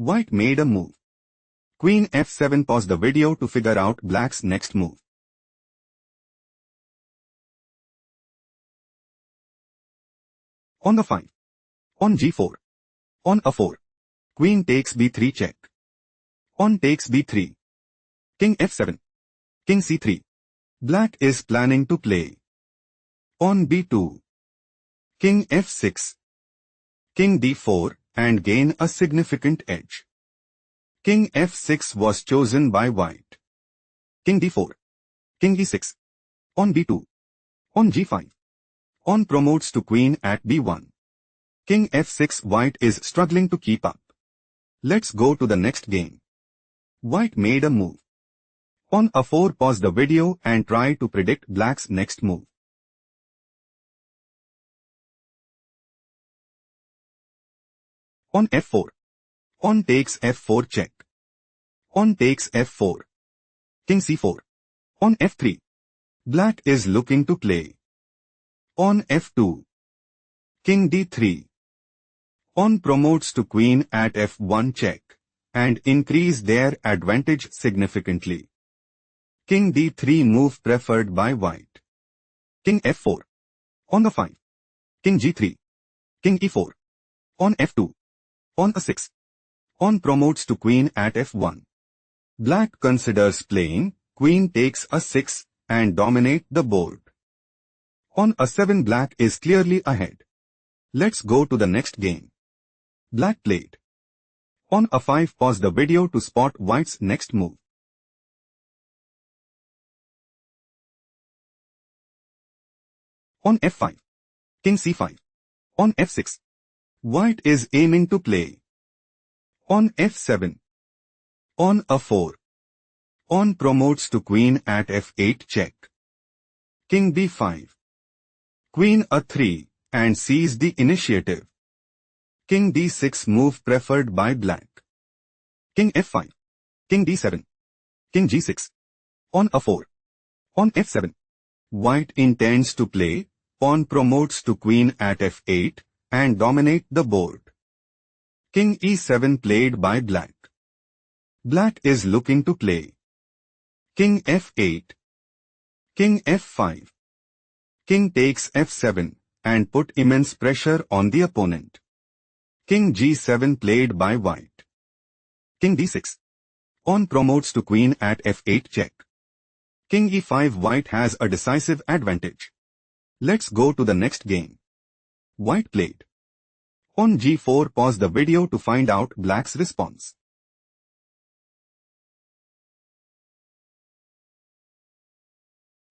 White made a move. Queen f7. Pause the video to figure out black's next move. On the 5. On g4. On a4. Queen takes b3 check. On takes b3. King f7. King c3. Black is planning to play. On b2. King f6. King d4 and gain a significant edge. King f6 was chosen by white. King d4. King e6. On b2. On g5. On promotes to queen at b1. King f6. White is struggling to keep up. Let's go to the next game. White made a move. On a4. Pause the video and try to predict black's next move. On f4. On takes f4 check. On takes f4. King c4. On f3. Black is looking to play. On f2. King d3. On promotes to queen at f1 check and increase their advantage significantly. King d3 move preferred by white. King f4. On the 5. King g3. King e4. On f2. On a6. On promotes to queen at f1. Black considers playing, queen takes a6 and dominate the board. On a7. Black is clearly ahead. Let's go to the next game. Black played. On a5. Pause the video to spot white's next move. On f5. King c5. On f6. White is aiming to play. On f7. On a4. On promotes to queen at f8 check. King b5. Queen a3 and seize the initiative. King d6 move preferred by black. King f5. King d7. King g6. On a4. On f7. White intends to play. Pawn promotes to queen at f8 and dominate the board. King e7 played by black. Black is looking to play. King f8. King f5. King takes f7 and put immense pressure on the opponent. King g7 played by white. King d6. On promotes to queen at f8 check. King e5. White has a decisive advantage. Let's go to the next game. White played. On g4. Pause the video to find out black's response.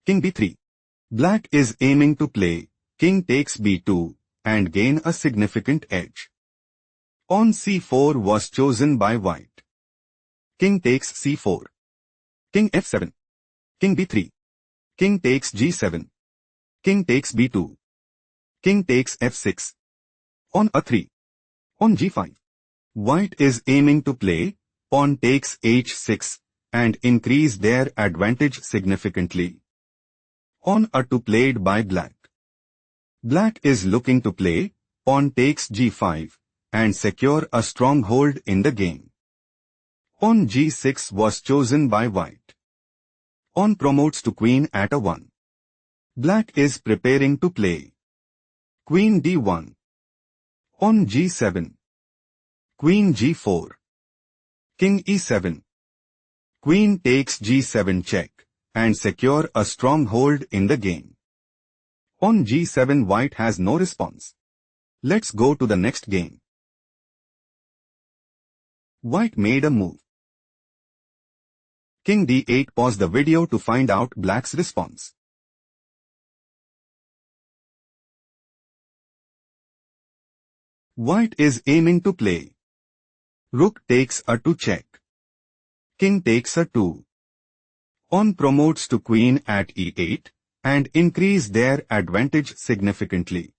King b3. Black is aiming to play. King takes b2 and gain a significant edge. On c4 was chosen by white. King takes c4. King f7. King b3. King takes g7. King takes b2. King takes f6. On a3. On g5. White is aiming to play. Pawn takes h6 and increase their advantage significantly. On a2 played by black. Black is looking to play. Pawn takes g5 and secure a stronghold in the game. On g6 was chosen by white. On promotes to queen at a1. Black is preparing to play. Queen d1. On g7. Queen g4. King e7. Queen takes g7 check and secure a stronghold in the game. On g7 white has no response. Let's go to the next game. White made a move. King d8. Pause the video to find out black's response. White is aiming to play. Rook takes a2 check. King takes a2. On promotes to queen at e8 and increase their advantage significantly.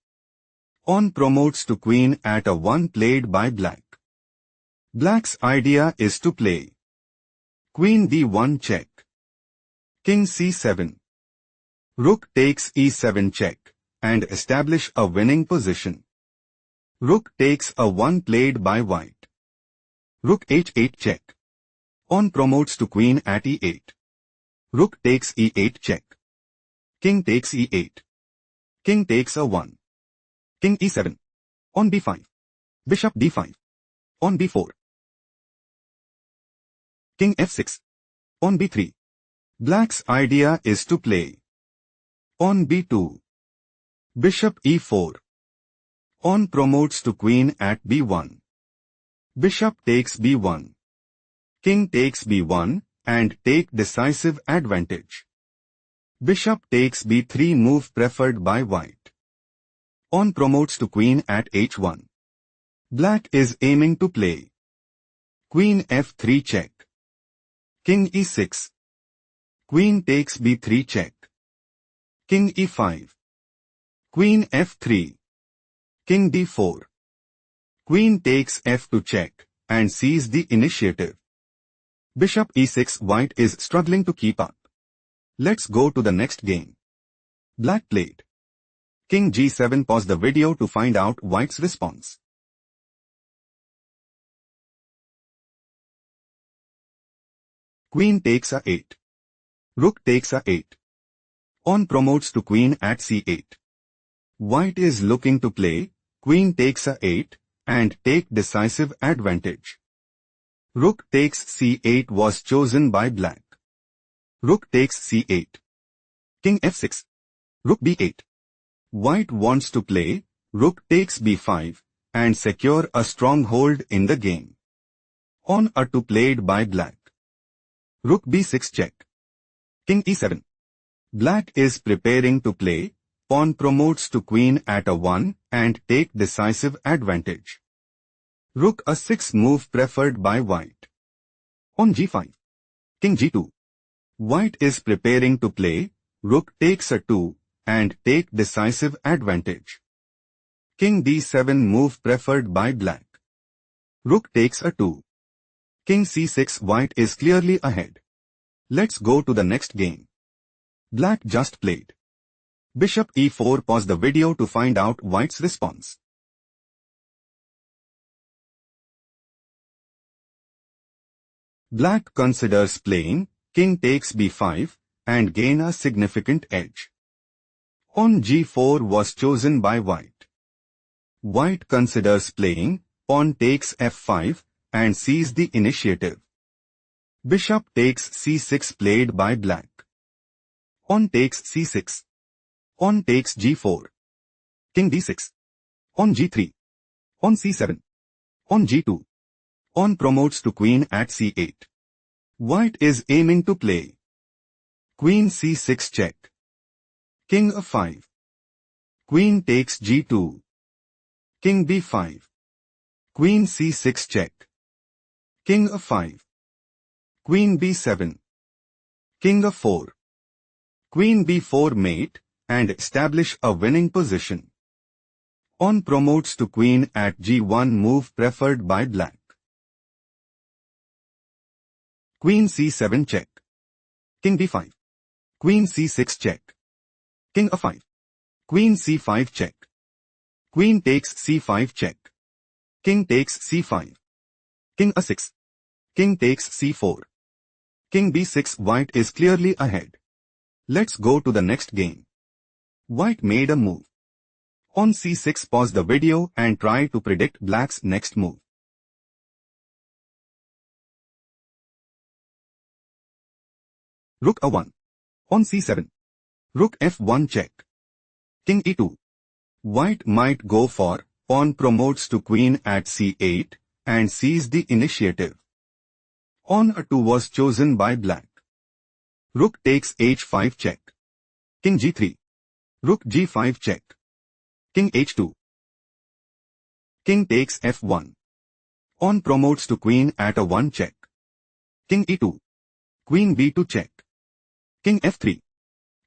On promotes to queen at a1 played by black. Black's idea is to play. Queen d1 check. King c7. Rook takes e7 check and establish a winning position. Rook takes a1 played by white. Rook h8 check. Pawn promotes to queen at e8. Rook takes e8 check. King takes e8. King takes a 1. King e7. Pawn b5. Bishop d5. Pawn b4. King f6. Pawn b3. Black's idea is to play pawn b2. Bishop e4. Pawn promotes to queen at b1. Bishop takes b1. King takes b1 and take decisive advantage. Bishop takes b3 move preferred by white. Pawn promotes to queen at h1. Black is aiming to play queen f3 check. King e6. Queen takes b3 check. King e5. Queen f3. King d4. Queen takes f2 check and sees the initiative. Bishop e6. White is struggling to keep up. Let's go to the next game. Black played King g7. Pause the video to find out White's response. Queen takes a8. Rook takes a8. Pawn promotes to queen at c8. White is looking to play queen takes a8 and take decisive advantage. Rook takes c8 was chosen by black. Rook takes c8. King f6. Rook b8. White wants to play rook takes b5 and secure a stronghold in the game. Pawn a2 played by black. Rook b6 check. King e7. Black is preparing to play pawn promotes to queen at a1 and take decisive advantage. Rook a6 move preferred by white. Pawn g5. King g2. White is preparing to play rook takes a2 and take decisive advantage. King d7 move preferred by black. Rook takes a2. King c6. White is clearly ahead. Let's go to the next game. Black just played Bishop e4. Pause the video to find out White's response. Black considers playing King takes b5 and gain a significant edge. Pawn g4 was chosen by White. White considers playing pawn takes f5 and sees the initiative. Bishop takes c6 played by black. Pawn takes c6. Pawn takes g4. King d6. Pawn g3. Pawn c7. Pawn g2. Pawn promotes to queen at c8. White is aiming to play queen c6 check. King a5. Queen takes g2. King b5. Queen c6 check. King a5. Queen b7. King a4. Queen b4 mate and establish a winning position. Pawn promotes to queen at g1 move preferred by black. Queen c7 check. King b5. Queen c6 check. King a5. Queen c5 check. Queen takes c5 check. King takes c5. King a6. King takes c4. King b6. White is clearly ahead. Let's go to the next game. White made a move. Pawn c6. Pause the video and try to predict black's next move. Rook a1. Pawn c7. Rook f1 check. King e2. White might go for pawn promotes to queen at c8 and sees the initiative. Pawn a2 was chosen by black. Rook takes h5 check. King g3. Rook g5 check. King h2. King takes f1. Pawn promotes to queen at a 1 check. King e2. Queen b2 check. King f3.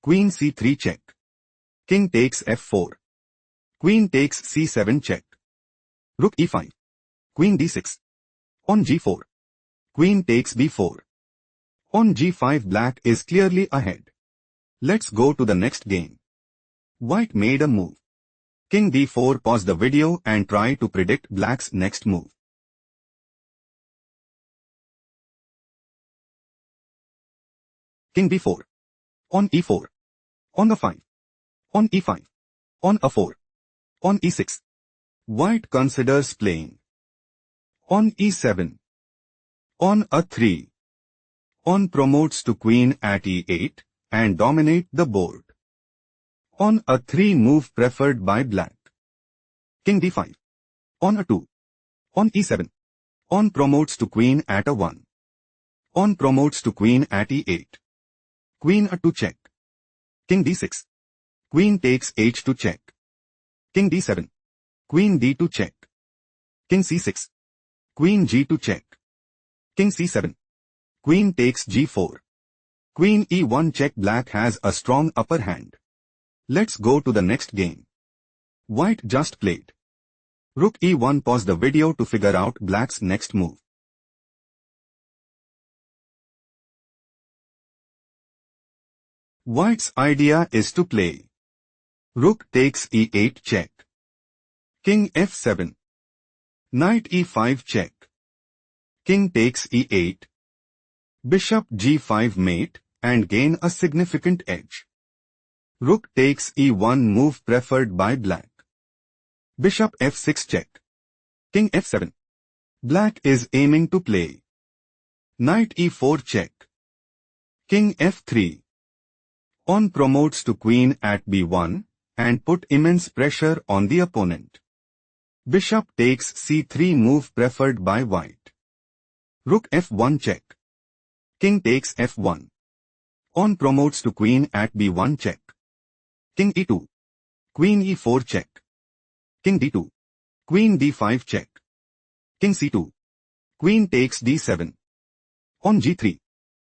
Queen c3 check. King takes f4. Queen takes c7 check. Rook e5. Queen d6. Pawn g4. Queen takes b4. Pawn g5. Black is clearly ahead. Let's go to the next game. White made a move. King d4. Pause the video and try to predict black's next move. king b4, on e4, on a5, on e5, on a4, on e6. White considers playing. On e7, on a3, on promotes to queen at e8 and dominate the board. On a3 move preferred by black. King d5, on a2, on e7, on promotes to queen at a1, on promotes to queen at e8, queen a2 check, king d6, queen takes h2 check, king d7, queen d2 check, king c6, queen g2 check, king c7, queen takes g4, queen e1 check. Black has a strong upper hand. Let's go to the next game. White just played. Rook e1. Pause the video to figure out black's next move. White's idea is to play rook takes e8 check, king f7, knight e5 check, king takes e8, bishop g5 mate and gain a significant edge. Rook takes e1 move preferred by black. Bishop f6 check, king f7. Black is aiming to play knight e4 check, king f3. On promotes to queen at b1 and put immense pressure on the opponent. Bishop takes c3 move preferred by white. Rook f1 check, king takes f1. On promotes to queen at b1 check, king e2, queen e4 check, king d2, queen d5 check, king c2, queen takes d7. On g3,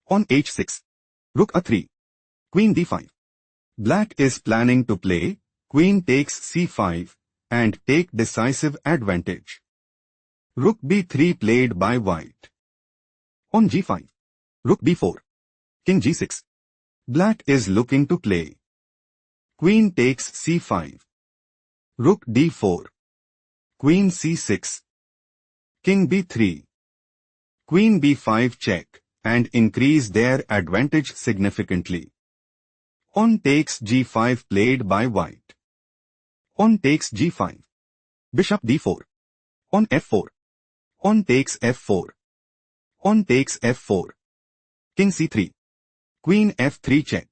on h6, rook a3, queen d5. Black is planning to play queen takes c5 and take decisive advantage. Rook b3 played by white. On g5, rook b4, king g6. Black is looking to play queen takes c5, rook d4, queen c6, king b3, queen b5 check and increase their advantage significantly. On takes g5 played by white. On takes g5, bishop d4, on f4, on takes f4, on takes f4, king c3, queen f3 check,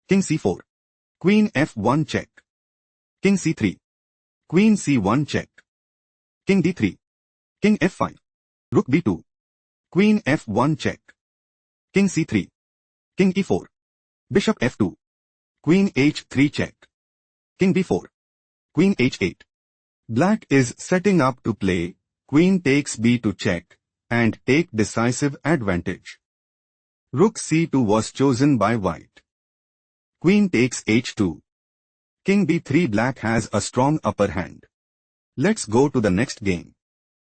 king c4, queen f1 check, king c3, queen c1 check, king d3, king f5, rook b2, queen f1 check, king c3, king e4, bishop f2, queen h3 check, king b4, queen h8. Black is setting up to play queen takes b2 check and take decisive advantage. Rook c2 was chosen by white. Queen takes h2. King b3. Black has a strong upper hand. Let's go to the next game.